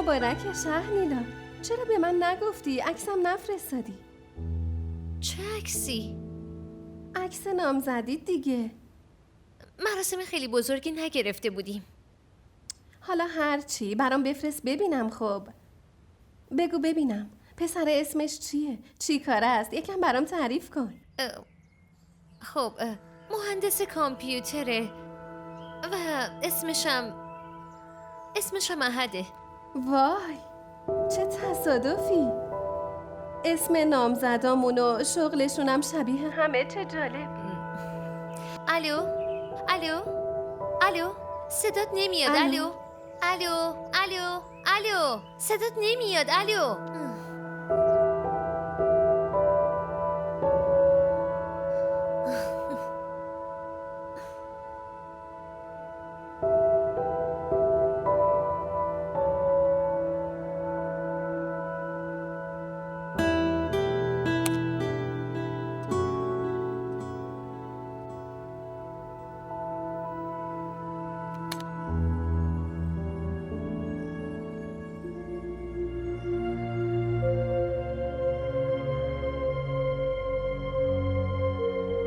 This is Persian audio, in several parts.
مبارک شهرنیلا. چرا به من نگفتی؟ عکسم نفرستادی. چه عکسی؟ عکس نامزدی دیگه. مراسم خیلی بزرگی نگرفته بودیم. حالا هرچی برام بفرست ببینم. خب بگو ببینم پسر اسمش چیه؟ چی کاره است؟ یکم برام تعریف کن. خب مهندس کامپیوتره و اسمشم احده. وای چه تصادفی. اسم نامزدامون و شغلشونم شبیه همه. چه جالب. الو الو الو صدات نمیاد. الو الو الو الو صدات نمیاد. الو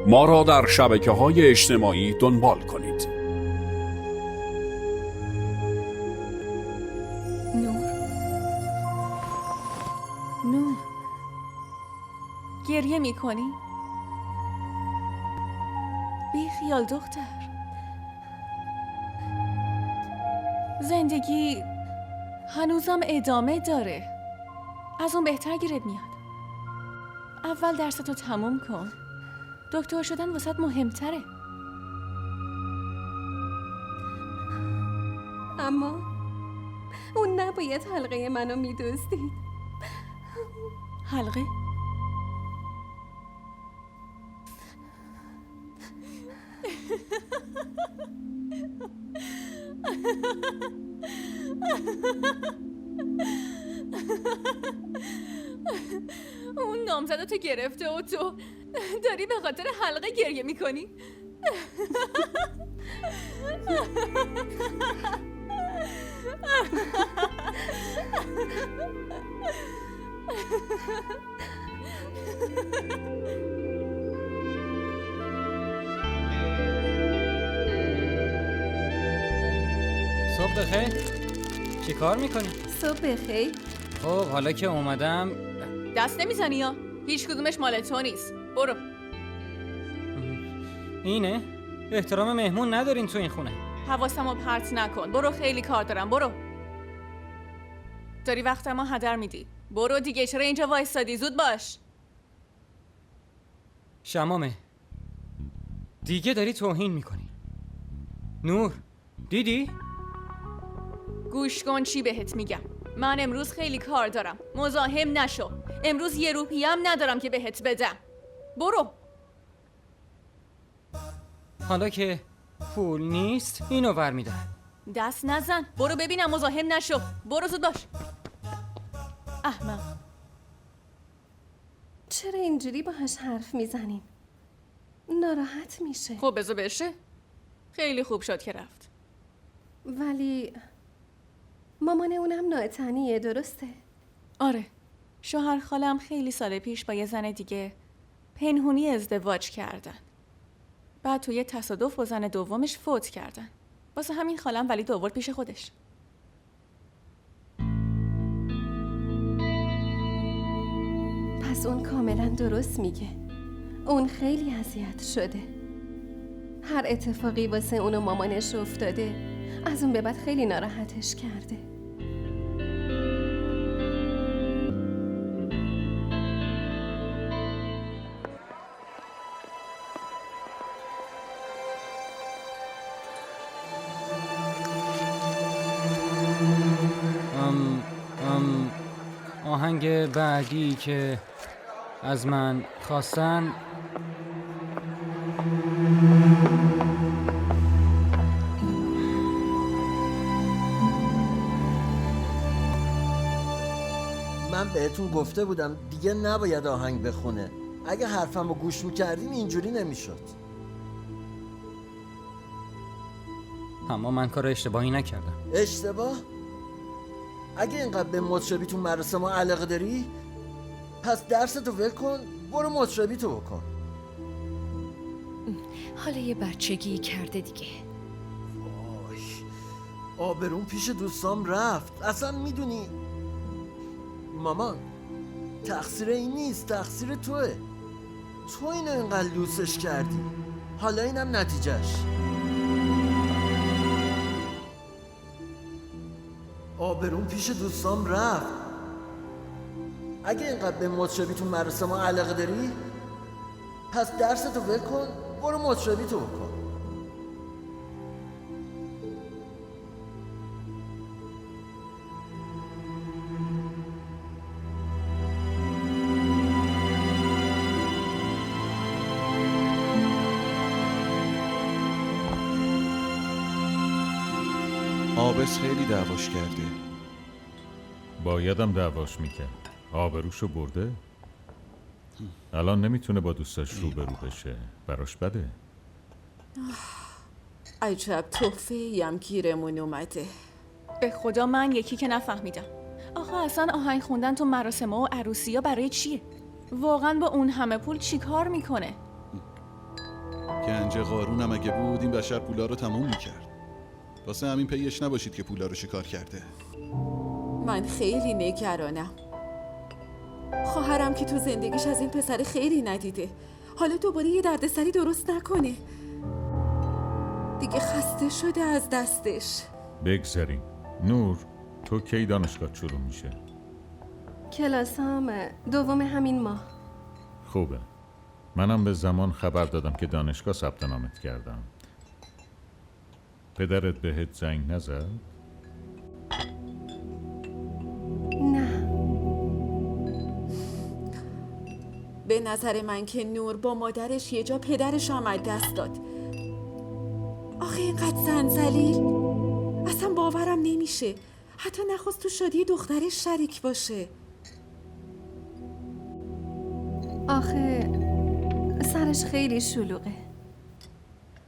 ما را در شبکه‌های اجتماعی دنبال کنید. نور گریه میکنی؟ بی خیال دختر. زندگی هنوزم ادامه داره. از اون بهتر گیرت میاد. اول درستو تموم کن. دکتر شدن واسط مهمتره. اما اون نباید حلقه منو میدزدید. حلقه؟ اون نامزدتو گرفته و تو داری به خاطر حلقه گریه میکنی؟ صبح بخیر. چی کار میکنی؟ صبح بخیر. خب حالا که اومدم. دست نمیزنی یا؟ هیچ کدومش مال تو نیست. برو. اینه؟ احترام مهمون ندارین تو این خونه. حواسمو پرت نکن. برو خیلی کار دارم. برو. داری وقتمو هدر میدی. برو دیگه. چرا اینجا وایسادی؟ زود باش. شمامه دیگه داری توهین میکنی. نور دیدی؟ گوش کن چی بهت میگم. من امروز خیلی کار دارم. مزاحم نشو. امروز یه روحیه هم ندارم که بهت بدم. برو. حالا که پول نیست اینو ور میدن. دست نزن. برو ببینم. مزاحم نشو. برو زود باش. احمق. چرا اینجوری باهاش حرف میزنین؟ ناراحت میشه. خب بذار بشه. خیلی خوب شد که رفت. ولی مامان اونم ناعتنیه، درسته؟ آره. شوهر خالم خیلی سال پیش با یه زن دیگه پنهونی ازدواج کردن. بعد توی تصادف با زن دومش فوت کردن. واسه همین خالم ولی آورد پیش خودش. پس اون کاملا درست میگه. اون خیلی اذیت شده. هر اتفاقی واسه اون و مامانش افتاده از اون به بعد خیلی ناراحتش کرده. آهنگ بعدی که از من خواستن من بهتون گفته بودم دیگه نباید آهنگ بخونه. اگه حرفمو گوش میکردین اینجوری نمیشد. اما من کار اشتباهی نکردم. اشتباه؟ اگه اینقدر به مطربی تو مراسم ها علاقه داری، پس درستو ول کن، برو مطربی تو بکن. حالا یه بچگی کرده دیگه. وای، آبرون پیش دوستام رفت. اصلا میدونی مامان، تقصیر این نیست، تقصیر توه. تو اینو اینقدر لوسش کردی، حالا اینم نتیجهش. آبرون پیش دوستام رفت. اگه اینقدر به مطربی تو مراسم ها علاقه داری، پس درستو ول کن، برو مطربی تو بکن. آبس خیلی دعواش کرده. بایدم دعواش میکرد. آبروشو برده. الان نمیتونه با دوستاش روبرو بشه. براش بده. عجب تحفه‌ای هم گیرمون اومده. به خدا من یکی که نفهمیدم. آخه اصلا آهنگ خوندن تو مراسم و عروسی ها برای چیه؟ واقعا با اون همه پول چی کار میکنه؟ گنج قارونم اگه بود این بشر پولا رو تموم میکرد. واسه همین پیش نباشید که پولا رو شکار کرده. من خیلی نگرانم. خواهرم که تو زندگیش از این پسر خیلی ندیده، حالا دوباره یه دردسری درست نکنه. دیگه خسته شده از دستش. بگذاریم. نور، تو کی دانشگاه شروع میشه؟ کلاسام دوم همین ماه. خوبه. منم به زمان خبر دادم که دانشگاه ثبت نامت کردم. پدرت بهت زنگ نزد؟ نه. به نظر من که نور با مادرش یه جا پدرش هم از دست داد. آخه اینقدر زنزلیل اصلا باورم نمیشه. حتی نخواست تو شادی دخترش شریک باشه. آخه سرش خیلی شلوغه.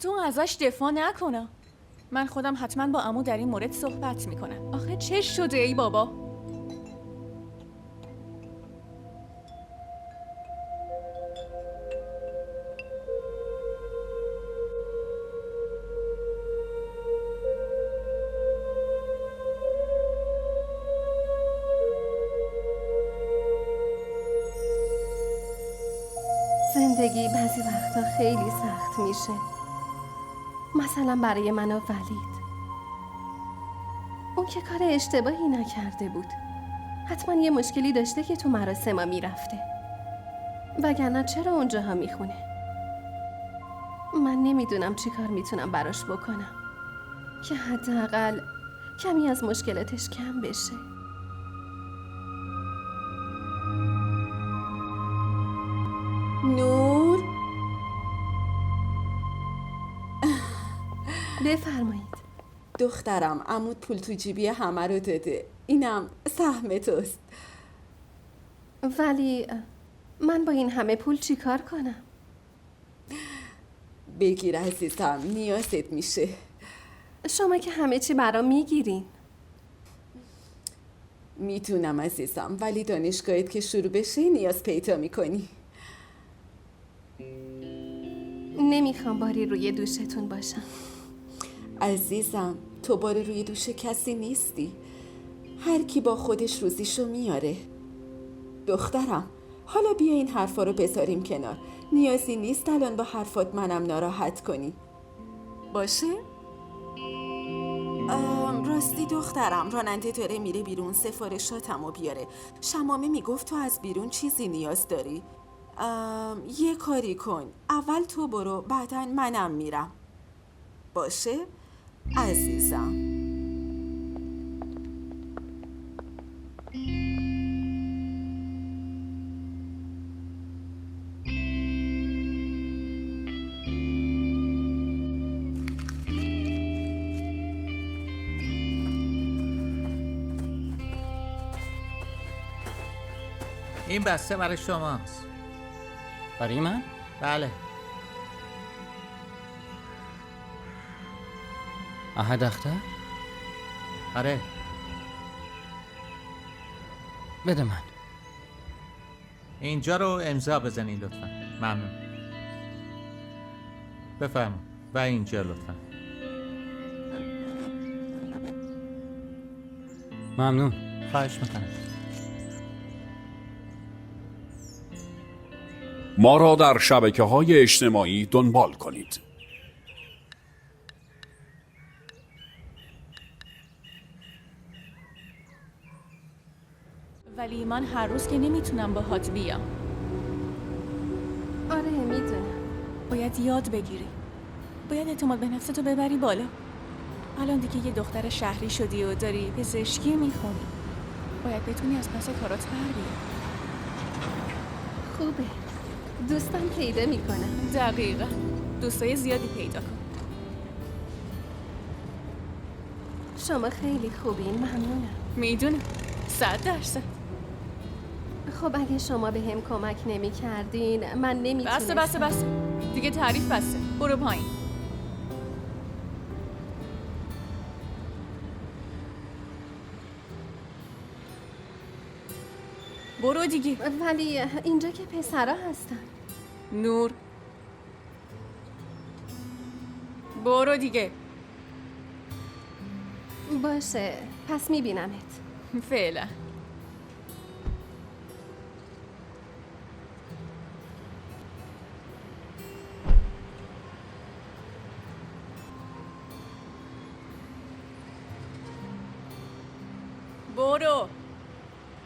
تو ازش دفاع نکنم. من خودم حتما با عمو در این مورد صحبت میکنم. آخه چه شده ای بابا؟ زندگی بعضی وقتا خیلی سخت میشه. مثلا برای من و ولید. اون که کار اشتباهی نکرده بود. حتما یه مشکلی داشته که تو مراسم ها میرفته. وگرنه چرا اونجاها میخونه؟ من نمیدونم چی کار میتونم براش بکنم که حداقل کمی از مشکلاتش کم بشه. نور، بفرمایید. دخترم عمود پول تو جیبی همه رو داده. اینم سهم توست. ولی من با این همه پول چی کار کنم؟ بگیر عزیزم، نیازت میشه. شما که همه چی برام میگیرین. میتونم عزیزم، ولی دانشگاهت که شروع بشه نیاز پیدا میکنی. نمیخوام باری روی دوشتون باشم. عزیزم، تو بار روی دوش کسی نیستی. هر کی با خودش روزیشو میاره. دخترم، حالا بیا این حرفا رو بذاریم کنار. نیازی نیست الان با حرفات منم ناراحت کنی. باشه؟ راستی دخترم، راننده داره میره بیرون، سفارشاتمو بیاره. شمامه میگفت تو از بیرون چیزی نیاز داری. یه کاری کن، اول تو برو، بعداً منم میرم. باشه؟ عزیزم. این بسته برای شماست. برای من؟ بله. احد اختر؟ آره. بده من. اینجا رو امضا بزنین لطفا. ممنون. بفرمایید. و اینجا لطفا. ممنون. خواهش میکنم. ما را در شبکه‌های اجتماعی دنبال کنید. ولی من هر روز که نمیتونم باهات بیام. آره میدونم. باید یاد بگیری. باید اعتماد به نفستو ببری بالا. الان دیگه یه دختر شهری شدی و داری پزشکی میخونی. باید بتونی از پس کارات بر بیای. خوبه. دوستان پیدا میکنم. دقیقاً. دوستای زیادی پیدا کن. شما خیلی خوبین. ممنونم. میدونم. 100%. خب اگه شما به هم کمک نمی کردین من نمیتونستم. بسه. دیگه تعریف بسه. برو پایین. برو دیگه. ولی اینجا که پسرا هستن. نور. برو دیگه. باشه پس میبینمت. فعلا.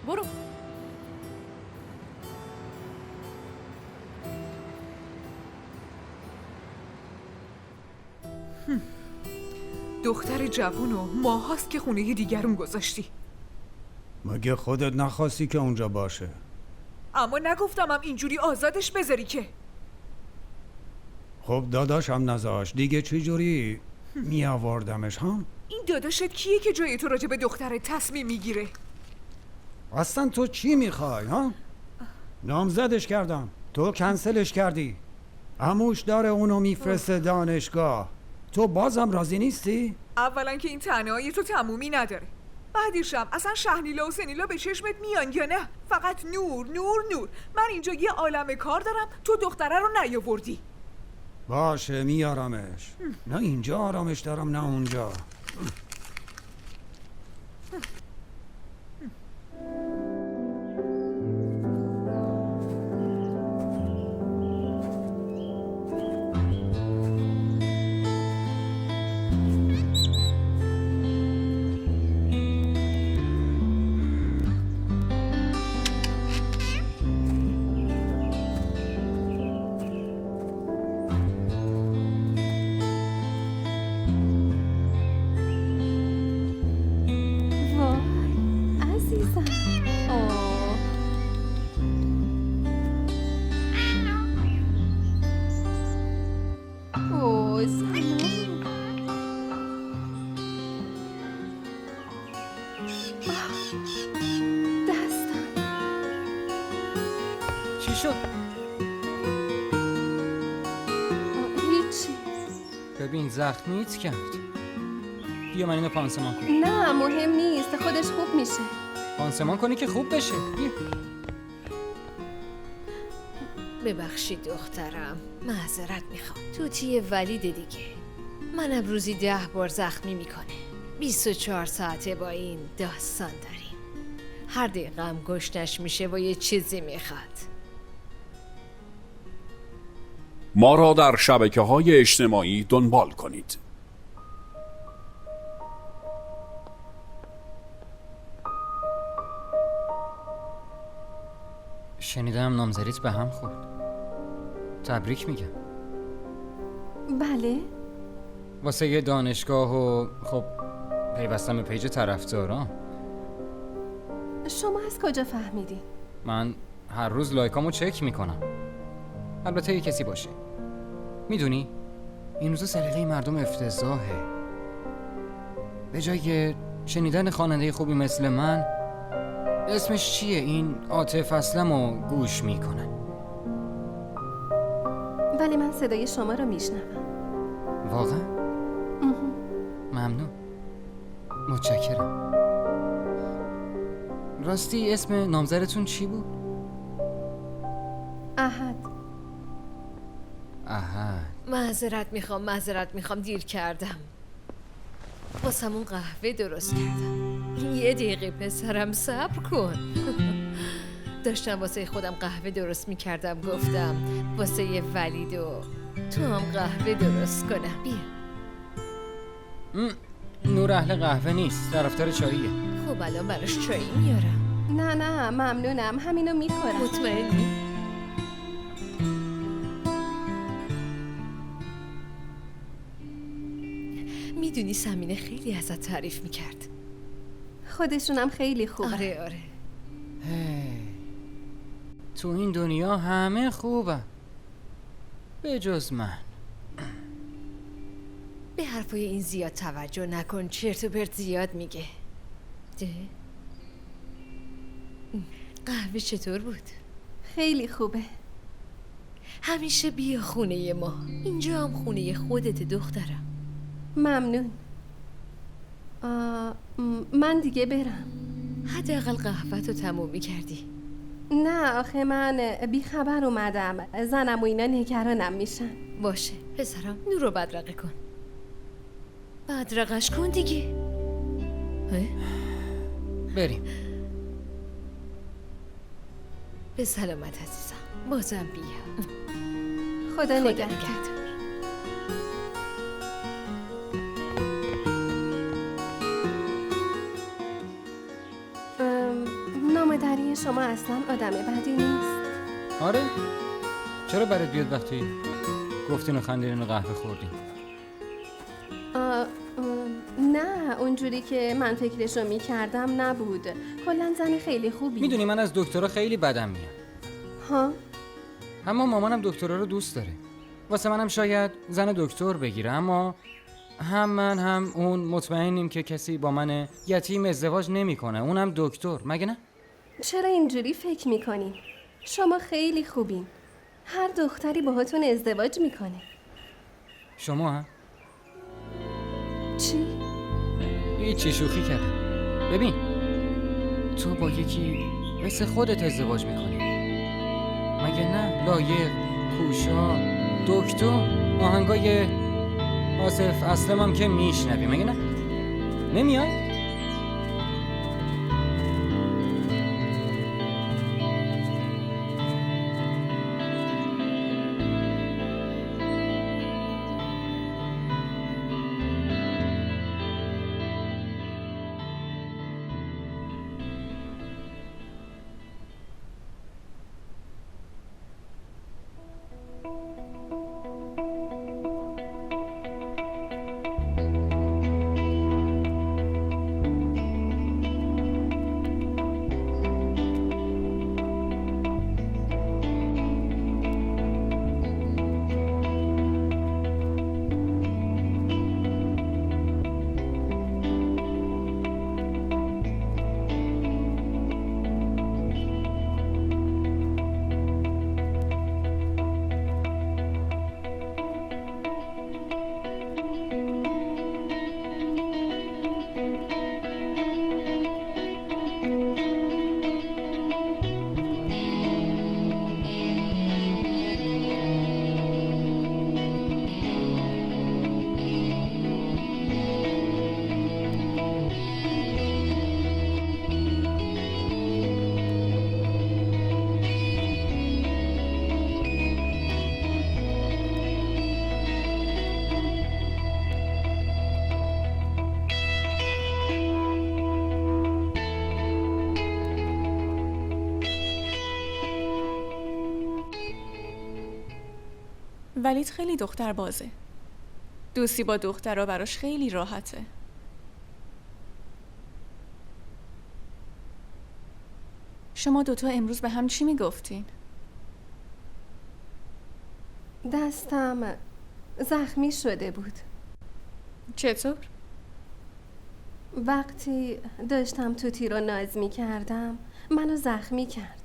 برو. دختر جوون و ماهاست که خونه دیگرون گذاشتی. مگه خودت نخواستی که اونجا باشه؟ اما نگفتمم اینجوری آزادش بذاری که. خب داداشم نذاش دیگه چی جوری می آوردمش ها؟ این داداشت کیه که جای تو راجع به دختر تصمیم میگیره؟ اصلا تو چی میخوای ها؟ نامزدش کردم تو کنسلش کردی. عموش داره اونو میفرسته دانشگاه. تو بازم راضی نیستی؟ اولا که این تنهایی تو تمومی نداره. بعدیشم اصلا شهنیلا و سنیلا به چشمت میان یا نه؟ فقط نور. من اینجا یه عالمه کار دارم، تو دختره رو نیاوردی. باشه میارمش. نه اینجا آرامش دارم نه اونجا. چی شد؟ هیچی. ببین زخمیت کرد. بیا من اینو پانسمان کنم. نه مهم نیست، خودش خوب میشه. پانسمان کنی که خوب بشه. بیا. ببخشید دخترم، معذرت میخوام. توتی ولید دیگه. منم روزی 10 بار زخمی میکنه. 24 ساعته با این داستان داریم. هر دقیقه هم گشنش میشه و یه چیزی میخواد. ما را در شبکه‌های اجتماعی دنبال کنید. شنیدم نامزدیت به هم خورد. تبریک میگم. بله. واسه یه دانشگاه و خب پیوستم به پیج طرفداران. شما از کجا فهمیدی؟ من هر روز لایکامو چک میکنم. البته یه کسی باشه. میدونی این روزا سلیقه مردم افتضاحه. به جای شنیدن خواننده خوبی مثل من، اسمش چیه، این عاطف اسلمو گوش میکنن. ولی من صدای شما رو میشنوم. واقعا؟ ممنون. متشکرم. راستی اسم نامزدتون چی بود؟ احد. احد. معذرت میخوام دیر کردم. واسمون قهوه درست کردم. 1 دقیقه پسرم صبر کن. داشتم واسه خودم قهوه درست میکردم، گفتم واسه ولید و تو هم قهوه درست کنم. بیا. نور اهل قهوه نیست، طرفدار چاییه. خب الان براش چایی میارم. نه ممنونم، همینو میخورم. مطمئنی؟ میدونی سمینه خیلی ازت تعریف میکرد. خودشونم خیلی خوبه. آره. تو این دنیا همه خوبه به جز من. به حرفای این زیاد توجه نکن، چرت و پرت زیاد میگه. قهوه چطور بود؟ خیلی خوبه. همیشه بیا خونه ما، اینجا هم خونه خودت دخترم. ممنون. من دیگه برم. حداقل قهوه‌تو تموم می‌کردی. نه آخه من بیخبر اومدم، زنم و اینا نگرانم میشن. باشه پسرم، نور رو بدرقه کن. بدرقش کن دیگه. بریم. به سلامت عزیزم، بازم بیا. خدا نگهدار. نامه‌دری شما اصلا آدم بدی نیست. آره؟ چرا برات بیاد وقتی گفتین و خندیدین و قهوه خوردین؟ نه اونجوری که من فکرشو میکردم نبود. کلاً زن خیلی خوبی. میدونی من از دکترها خیلی بدم میاد. ها؟ اما مامانم دکترها رو دوست داره. واسه منم شاید زن دکتر بگیره، اما هم من هم اون مطمئنیم که کسی با من یتیم ازدواج نمیکنه، اونم دکتر، مگه نه؟ چرا اینجوری فکر میکنین؟ شما خیلی خوبین. هر دختری باهاتون ازدواج میکنه. شما هم؟ چی؟ هیچی، شوخی کردم. ببین تو با یکی مثل خودت ازدواج میکنی، مگه نه؟ لایق، کوشا، دکتر، آهنگای آصف اسلم هم که میشنوی، مگه نه؟ نمیای؟ ولید خیلی دختر بازه. دوستی با دخترها براش خیلی راحته. شما دوتا امروز به هم چی میگفتین؟ دستم زخمی شده بود. چطور؟ وقتی داشتم توتی رو ناز می کردم منو زخمی کرد.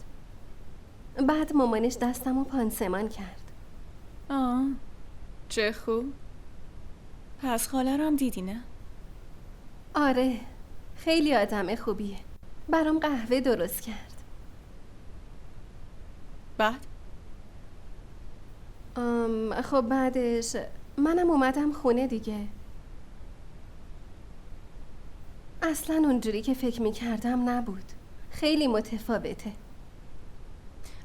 بعد مامانش دستم رو پانسمان کرد. چه خوب. پس خاله رو هم دیدی نه؟ آره خیلی آدم خوبیه. برام قهوه درست کرد. بعد؟ خب بعدش منم اومدم خونه دیگه. اصلا اونجوری که فکر میکردم نبود. خیلی متفاوته.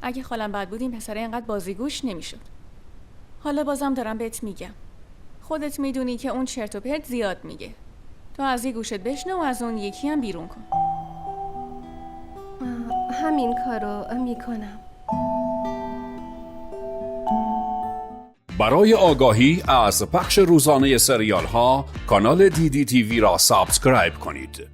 اگه خالم بد بود این پسره اینقدر بازیگوش نمیشد. حالا بازم دارم بهت میگم. خودت میدونی که اون چرت و پرت زیاد میگه. تو از یه گوشت بشنو و از اون یکی هم بیرون کن. همین کارو میکنم. برای آگاهی از پخش روزانه سریال ها کانال دیدی تیوی را سابسکرایب کنید.